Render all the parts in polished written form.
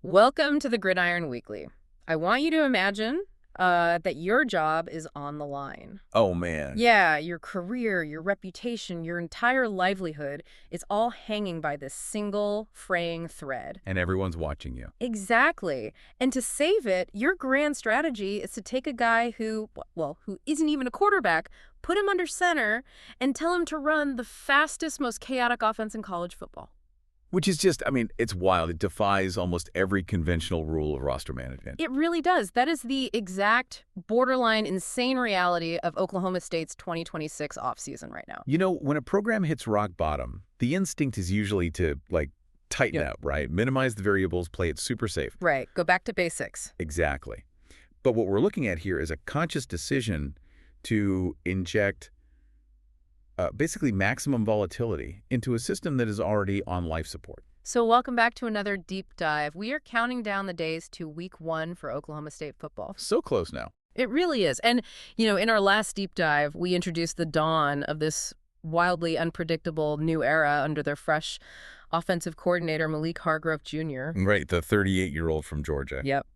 Welcome to the Gridiron Weekly. I want you to imagine that your job is on the line. Oh, man. Yeah, your career, your reputation, your entire livelihood is all hanging by this single fraying thread. And everyone's watching you. Exactly. And to save it, your grand strategy is to take a guy who isn't even a quarterback, put him under center, and tell him to run the fastest, most chaotic offense in college football. Which is just, it's wild. It defies almost every conventional rule of roster management. It really does. That is the exact borderline insane reality of Oklahoma State's 2026 offseason right now. You know, when a program hits rock bottom, the instinct is usually to, tighten up, right? Minimize the variables, play it super safe. Right. Go back to basics. Exactly. But what we're looking at here is a conscious decision to inject basically maximum volatility into a system that is already on life support. So welcome back to another deep dive. We are counting down the days to week 1 for Oklahoma State football. So close now. It really is. And, in our last deep dive, we introduced the dawn of this wildly unpredictable new era under their fresh offensive coordinator, Malik Hargrove Jr. Right, the 38-year-old from Georgia. Yep.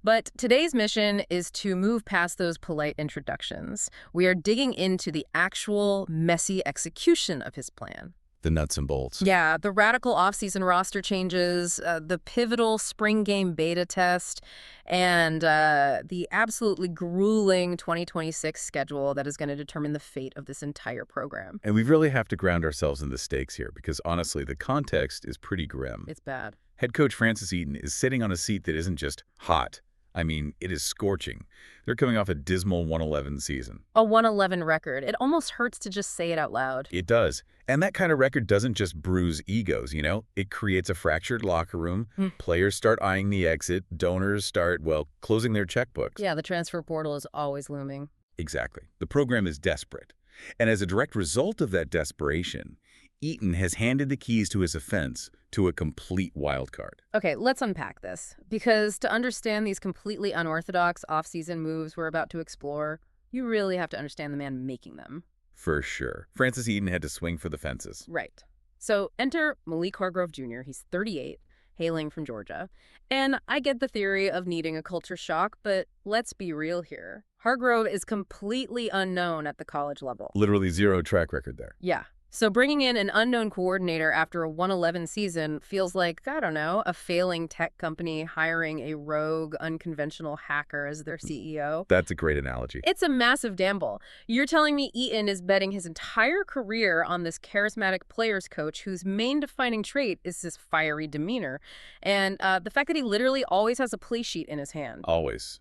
But today's mission is to move past those polite introductions. We are digging into the actual messy execution of his plan. The nuts and bolts. Yeah, the radical offseason roster changes, the pivotal spring game beta test, and the absolutely grueling 2026 schedule that is going to determine the fate of this entire program. And we really have to ground ourselves in the stakes here because, honestly, the context is pretty grim. It's bad. Head coach Francis Eaton is sitting on a seat that isn't just hot. It is scorching. They're coming off a dismal 1-11 season. A 1-11 record. It almost hurts to just say it out loud. It does. And that kind of record doesn't just bruise egos, It creates a fractured locker room. Players start eyeing the exit. Donors start, closing their checkbooks. Yeah, the transfer portal is always looming. Exactly. The program is desperate. And as a direct result of that desperation, Eaton has handed the keys to his offense to a complete wild card. Okay, let's unpack this. Because to understand these completely unorthodox offseason moves we're about to explore, you really have to understand the man making them. For sure. Francis Eaton had to swing for the fences. Right. So enter Malik Hargrove Jr. He's 38, hailing from Georgia. And I get the theory of needing a culture shock, but let's be real here. Hargrove is completely unknown at the college level. Literally zero track record there. Yeah. So bringing in an unknown coordinator after a 1-11 season feels like, I don't know, a failing tech company hiring a rogue, unconventional hacker as their CEO. That's a great analogy. It's a massive gamble. You're telling me Eaton is betting his entire career on this charismatic players coach whose main defining trait is his fiery demeanor. And the fact that he literally always has a play sheet in his hand. Always.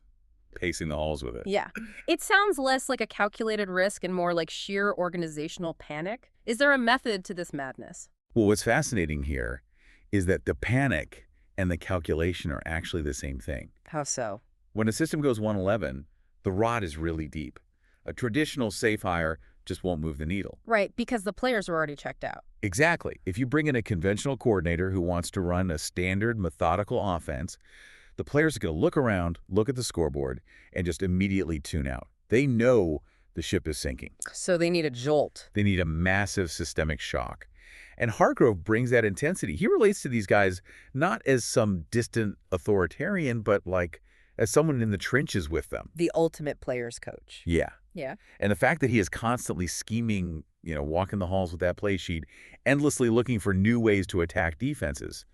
Pacing the halls with it. Yeah. It sounds less like a calculated risk and more like sheer organizational panic. Is there a method to this madness? Well, what's fascinating here is that the panic and the calculation are actually the same thing. How so? When a system goes 1-11, the rot is really deep. A traditional safe hire just won't move the needle. Right, because the players are already checked out. Exactly. If you bring in a conventional coordinator who wants to run a standard methodical offense, the players are going to look around, look at the scoreboard, and just immediately tune out. They know the ship is sinking. So they need a jolt. They need a massive systemic shock. And Hargrove brings that intensity. He relates to these guys not as some distant authoritarian, but as someone in the trenches with them. The ultimate players coach. Yeah. Yeah. And the fact that he is constantly scheming, walking the halls with that play sheet, endlessly looking for new ways to attack defenses,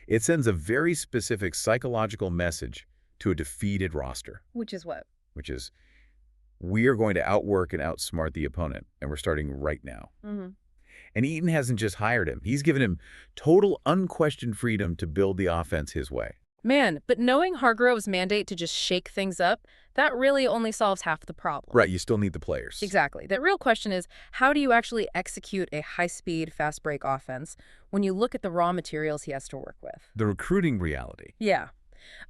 it sends a very specific psychological message to a defeated roster. Which is what? Which is, we are going to outwork and outsmart the opponent, and we're starting right now. And Eaton hasn't just hired him. He's given him total unquestioned freedom to build the offense his way. Man, but knowing Hargrove's mandate to just shake things up, that really only solves half the problem. Right, you still need the players. Exactly. The real question is, how do you actually execute a high-speed, fast-break offense when you look at the raw materials he has to work with? The recruiting reality. Yeah.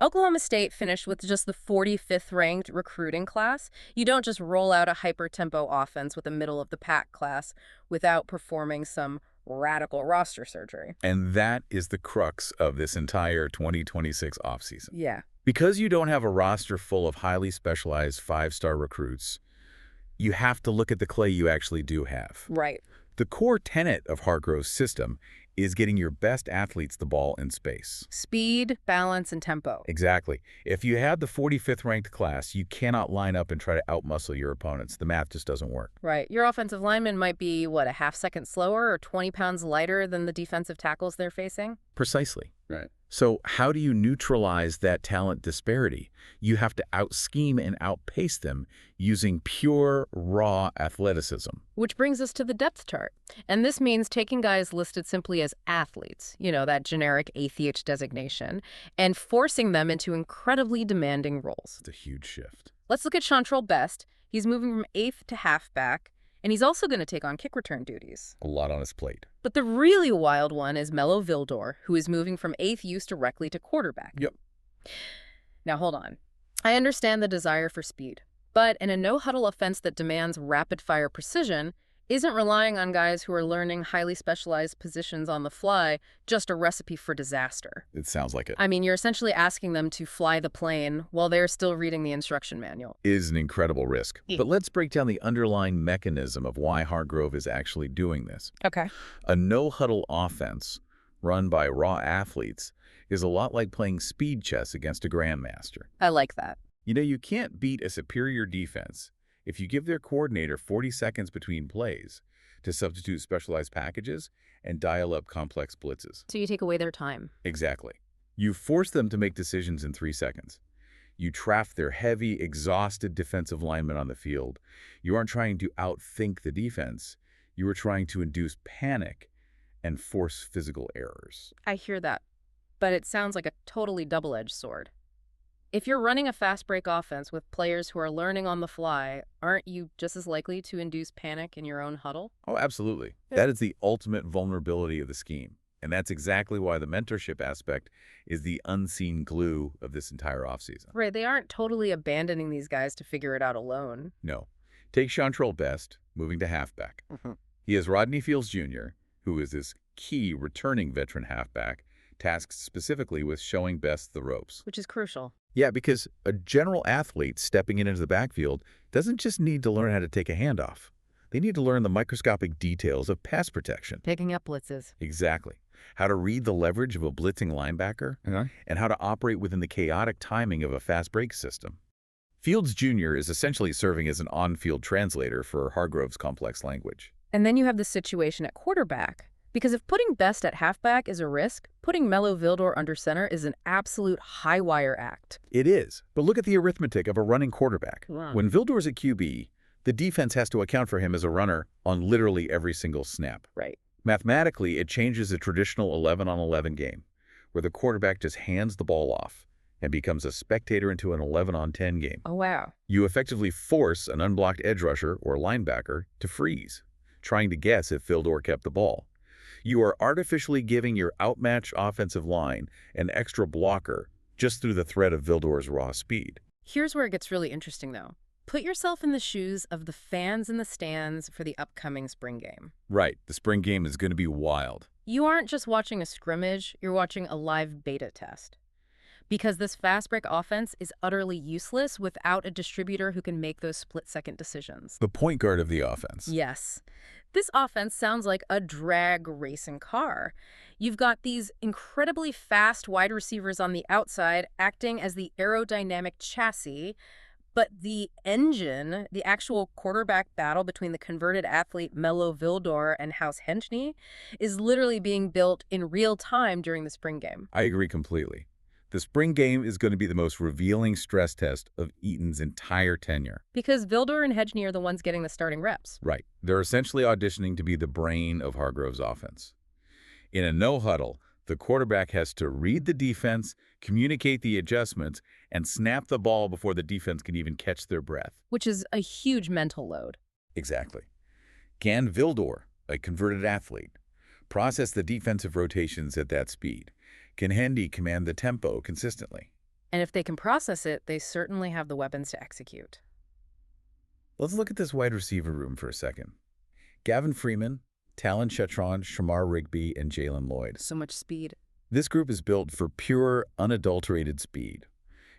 Oklahoma State finished with just the 45th ranked recruiting class. You don't just roll out a hyper-tempo offense with a middle-of-the-pack class without performing some radical roster surgery. And that is the crux of this entire 2026 offseason. Yeah. Because you don't have a roster full of highly specialized five-star recruits, you have to look at the clay you actually do have. Right. The core tenet of Hargrove's system is getting your best athletes the ball in space. Speed, balance, and tempo. Exactly. If you had the 45th ranked class, you cannot line up and try to outmuscle your opponents. The math just doesn't work. Right. Your offensive lineman might be, what, a half second slower or 20 pounds lighter than the defensive tackles they're facing? Precisely. Right. So how do you neutralize that talent disparity? You have to out-scheme and outpace them using pure, raw athleticism. Which brings us to the depth chart. And this means taking guys listed simply as athletes, that generic ATH designation, and forcing them into incredibly demanding roles. It's a huge shift. Let's look at Chantrell Best. He's moving from eighth to halfback, and he's also going to take on kick return duties. A lot on his plate. But the really wild one is Mello Vildor, who is moving from eighth use directly to quarterback. Yep. Now, hold on. I understand the desire for speed, but in a no-huddle offense that demands rapid-fire precision, isn't relying on guys who are learning highly specialized positions on the fly just a recipe for disaster. It sounds like it. I mean, you're essentially asking them to fly the plane while they're still reading the instruction manual. Is an incredible risk. But let's break down the underlying mechanism of why Hargrove is actually doing this. Okay. A no-huddle offense run by raw athletes is a lot like playing speed chess against a grandmaster. I like that. You can't beat a superior defense if you give their coordinator 40 seconds between plays to substitute specialized packages and dial up complex blitzes. So you take away their time. Exactly. You force them to make decisions in 3 seconds. You trap their heavy, exhausted defensive linemen on the field. You aren't trying to outthink the defense. You are trying to induce panic and force physical errors. I hear that, but it sounds like a totally double-edged sword. If you're running a fast-break offense with players who are learning on the fly, aren't you just as likely to induce panic in your own huddle? Oh, absolutely. Yeah. That is the ultimate vulnerability of the scheme. And that's exactly why the mentorship aspect is the unseen glue of this entire offseason. Right, they aren't totally abandoning these guys to figure it out alone. No. Take Chantrell Best, moving to halfback. He has Rodney Fields Jr., who is this key returning veteran halfback, tasked specifically with showing Best the ropes. Which is crucial. Yeah, because a general athlete stepping into the backfield doesn't just need to learn how to take a handoff. They need to learn the microscopic details of pass protection. Picking up blitzes. Exactly. How to read the leverage of a blitzing linebacker, and how to operate within the chaotic timing of a fast break system. Fields Jr. is essentially serving as an on-field translator for Hargrove's complex language. And then you have the situation at quarterback. Because if putting Best at halfback is a risk, putting Mello Vildor under center is an absolute high-wire act. It is. But look at the arithmetic of a running quarterback. Wow. When Vildor's at QB, the defense has to account for him as a runner on literally every single snap. Right. Mathematically, it changes a traditional 11-on-11 game, where the quarterback just hands the ball off and becomes a spectator into an 11-on-10 game. Oh, wow. You effectively force an unblocked edge rusher or linebacker to freeze, trying to guess if Vildor kept the ball. You are artificially giving your outmatched offensive line an extra blocker just through the threat of Vildor's raw speed. Here's where it gets really interesting, though. Put yourself in the shoes of the fans in the stands for the upcoming spring game. Right. The spring game is going to be wild. You aren't just watching a scrimmage, you're watching a live beta test. Because this fast break offense is utterly useless without a distributor who can make those split-second decisions. The point guard of the offense. Yes. This offense sounds like a drag racing car. You've got these incredibly fast wide receivers on the outside acting as the aerodynamic chassis, but the engine, the actual quarterback battle between the converted athlete Mello Vildor and House Henchny, is literally being built in real time during the spring game. I agree completely. The spring game is going to be the most revealing stress test of Eaton's entire tenure. Because Vildor and Henchny are the ones getting the starting reps. Right. They're essentially auditioning to be the brain of Hargrove's offense. In a no-huddle, the quarterback has to read the defense, communicate the adjustments, and snap the ball before the defense can even catch their breath. Which is a huge mental load. Exactly. Can Vildor, a converted athlete, process the defensive rotations at that speed? Can Hendy command the tempo consistently? And if they can process it, they certainly have the weapons to execute. Let's look at this wide receiver room for a second. Gavin Freeman, Talon Chetron, Shamar Rigby, and Jalen Lloyd. So much speed. This group is built for pure, unadulterated speed.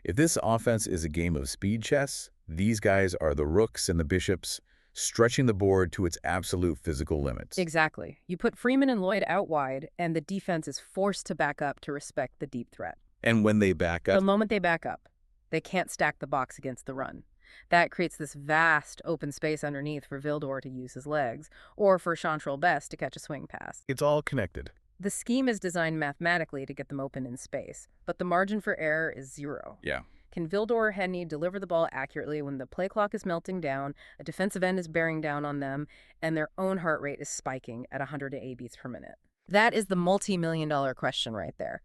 If this offense is a game of speed chess, these guys are the rooks and the bishops, stretching the board to its absolute physical limits. Exactly. You put Freeman and Lloyd out wide, and the defense is forced to back up to respect the deep threat. And when they back up, The moment they back up, they can't stack the box against the run. That creates this vast open space underneath for Vildor to use his legs, or for Chantrell Best to catch a swing pass. it's all connected. The scheme is designed mathematically to get them open in space, but the margin for error is zero. Yeah. Can Vildor or Hedney deliver the ball accurately when the play clock is melting down, a defensive end is bearing down on them, and their own heart rate is spiking at 108 beats per minute? That is the multi-million-dollar question right there.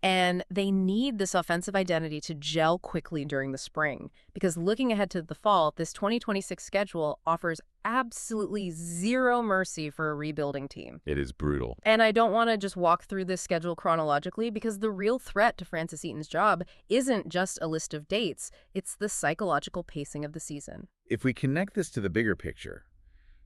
And they need this offensive identity to gel quickly during the spring, because looking ahead to the fall, this 2026 schedule offers absolutely zero mercy for a rebuilding team. It is brutal. And I don't want to just walk through this schedule chronologically, because the real threat to Francis Eaton's job isn't just a list of dates, it's the psychological pacing of the season. If we connect this to the bigger picture,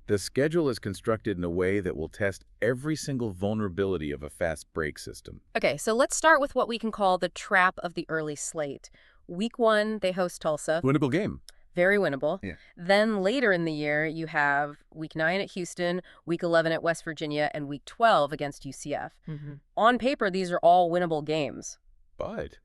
the schedule is constructed in a way that will test every single vulnerability of a fast break system. Okay, so let's start with what we can call the trap of the early slate. Week 1, they host Tulsa. Winnable game. Very winnable. Yeah. Then later in the year, you have Week 9 at Houston, Week 11 at West Virginia, and Week 12 against UCF. On paper, these are all winnable games.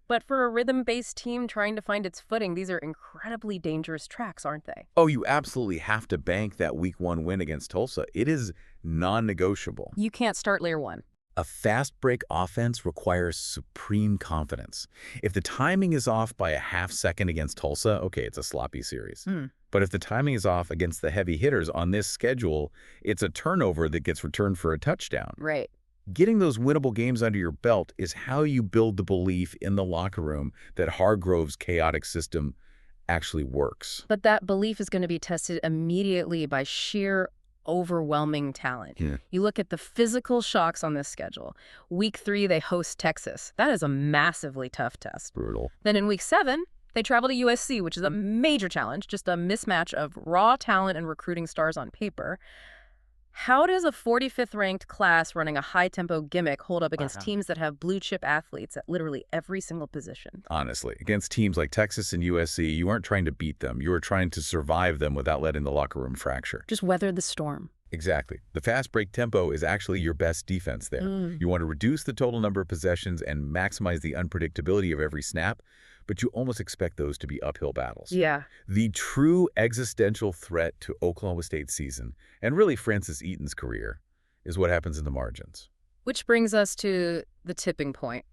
But for a rhythm-based team trying to find its footing, these are incredibly dangerous tracks, aren't they? oh, you absolutely have to bank that Week 1 win against Tulsa. It is non-negotiable. You can't start layer 1. A fast break offense requires supreme confidence. If the timing is off by a half second against Tulsa, okay, it's a sloppy series. But if the timing is off against the heavy hitters on this schedule, it's a turnover that gets returned for a touchdown. Right. Getting those winnable games under your belt is how you build the belief in the locker room that Hargrove's chaotic system actually works. But that belief is going to be tested immediately by sheer overwhelming talent. Yeah. You look at the physical shocks on this schedule. Week 3, they host Texas. That is a massively tough test. Brutal. Then in Week 7, they travel to USC, which is a major challenge, just a mismatch of raw talent and recruiting stars on paper. How does a 45th ranked class running a high-tempo gimmick hold up against teams that have blue-chip athletes at literally every single position? Honestly, against teams like Texas and USC, you aren't trying to beat them. You are trying to survive them without letting the locker room fracture. Just weather the storm. Exactly. The fast break tempo is actually your best defense there. You want to reduce the total number of possessions and maximize the unpredictability of every snap, but you almost expect those to be uphill battles. Yeah. The true existential threat to Oklahoma State's season, and really Francis Eaton's career, is what happens in the margins. Which brings us to the tipping point,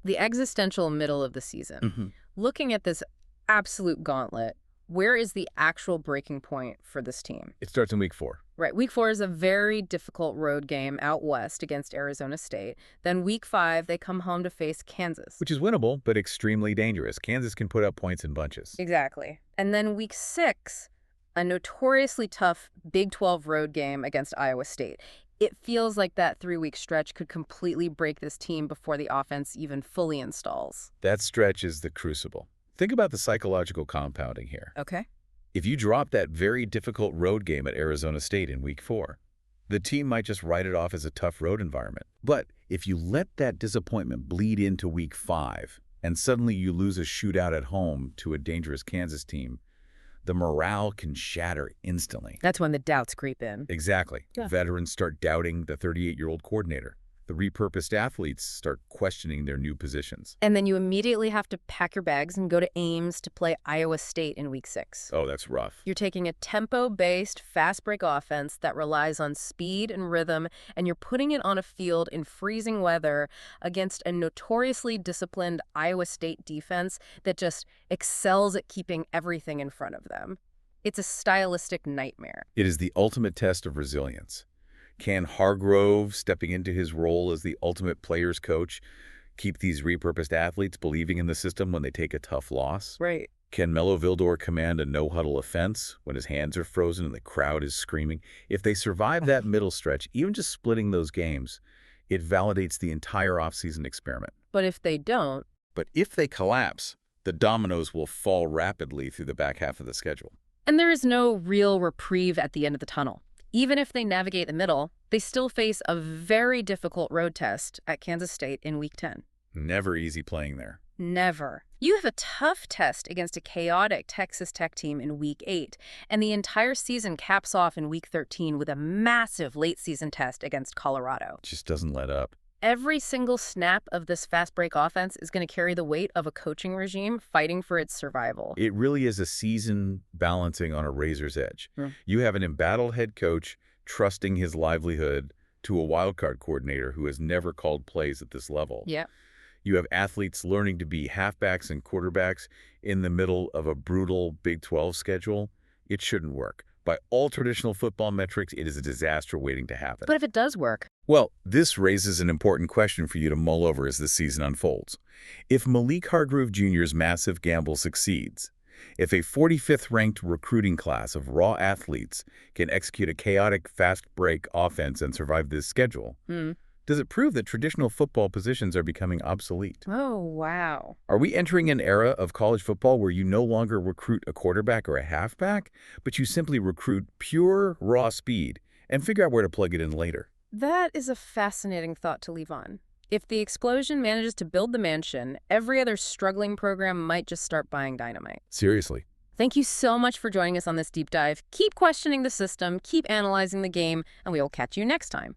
the existential middle of the season. Looking at this absolute gauntlet, where is the actual breaking point for this team? It starts in Week 4. Right. Week 4 is a very difficult road game out west against Arizona State. Then Week 5, they come home to face Kansas. Which is winnable, but extremely dangerous. Kansas can put up points in bunches. Exactly. And then Week 6, a notoriously tough Big 12 road game against Iowa State. It feels like that 3-week stretch could completely break this team before the offense even fully installs. That stretch is the crucible. Think about the psychological compounding here. Okay. If you drop that very difficult road game at Arizona State in Week 4, the team might just write it off as a tough road environment. But if you let that disappointment bleed into Week 5, and suddenly you lose a shootout at home to a dangerous Kansas team, the morale can shatter instantly. That's when the doubts creep in. Exactly. Yeah. Veterans start doubting the 38-year-old coordinator. The repurposed athletes start questioning their new positions. And then you immediately have to pack your bags and go to Ames to play Iowa State in Week 6. Oh, that's rough. You're taking a tempo-based, fast-break offense that relies on speed and rhythm, and you're putting it on a field in freezing weather against a notoriously disciplined Iowa State defense that just excels at keeping everything in front of them. It's a stylistic nightmare. It is the ultimate test of resilience. Can Hargrove, stepping into his role as the ultimate player's coach, keep these repurposed athletes believing in the system when they take a tough loss? Right. Can Melo Vildor command a no-huddle offense when his hands are frozen and the crowd is screaming? If they survive that middle stretch, even just splitting those games, it validates the entire offseason experiment. But if they don't... But if they collapse, the dominoes will fall rapidly through the back half of the schedule. And there is no real reprieve at the end of the tunnel. Even if they navigate the middle, they still face a very difficult road test at Kansas State in Week 10. Never easy playing there. Never. You have a tough test against a chaotic Texas Tech team in Week 8, and the entire season caps off in Week 13 with a massive late-season test against Colorado. Just doesn't let up. Every single snap of this fast-break offense is going to carry the weight of a coaching regime fighting for its survival. It really is a season balancing on a razor's edge. Yeah. You have an embattled head coach trusting his livelihood to a wildcard coordinator who has never called plays at this level. Yeah. You have athletes learning to be halfbacks and quarterbacks in the middle of a brutal Big 12 schedule. It shouldn't work. By all traditional football metrics, it is a disaster waiting to happen. But if it does work? Well, this raises an important question for you to mull over as the season unfolds. If Malik Hargrove Jr.'s massive gamble succeeds, if a 45th-ranked recruiting class of raw athletes can execute a chaotic fast-break offense and survive this schedule, does it prove that traditional football positions are becoming obsolete? Oh, wow. Are we entering an era of college football where you no longer recruit a quarterback or a halfback, but you simply recruit pure, raw speed and figure out where to plug it in later? That is a fascinating thought to leave on. If the explosion manages to build the mansion, every other struggling program might just start buying dynamite. Seriously. Thank you so much for joining us on this deep dive. Keep questioning the system, keep analyzing the game, and we will catch you next time.